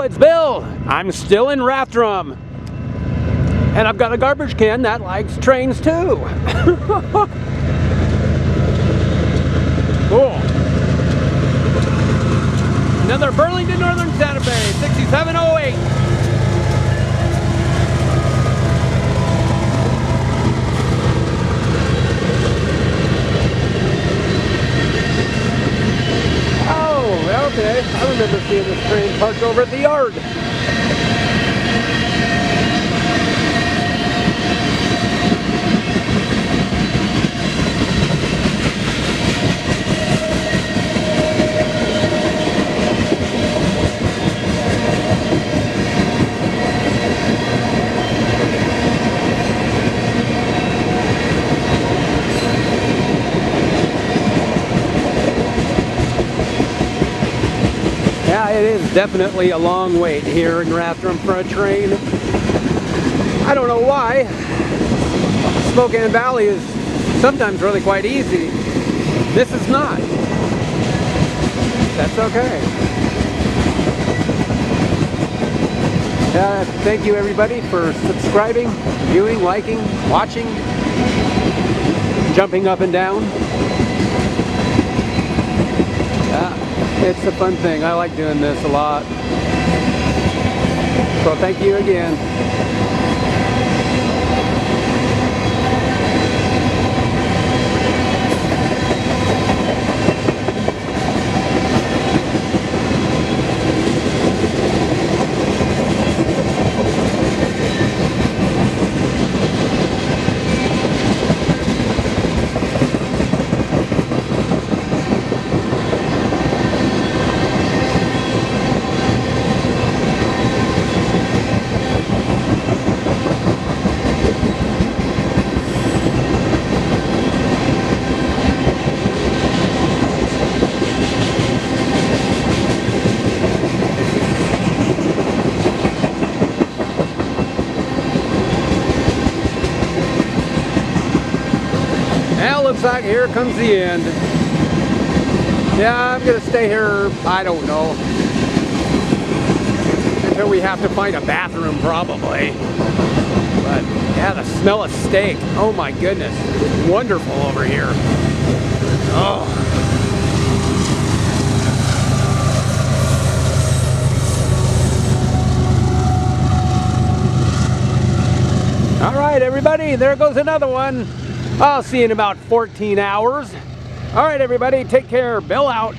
it's Bill. I'm still in Rathdrum. And I've got a garbage can that likes trains too. Cool. Another Burlington Northern Santa Fe, 6708. Oh, okay. I remember seeing this train parked over at the yard. Yeah, it is definitely a long wait here in Rathdrum for a train. I don't know why. Spokane Valley is sometimes really quite easy. This is not. That's okay. Thank you everybody for subscribing, viewing, liking, watching, jumping up and down. It's a fun thing. I like doing this a lot. So thank you again. Now looks like here comes the end. Yeah, I'm gonna stay here, I don't know, until we have to find a bathroom probably. But yeah, the smell of steak, oh my goodness, it's wonderful over here. Oh. All right, everybody, there goes another one. I'll see you in about 14 hours. All right, everybody, take care. Bill out.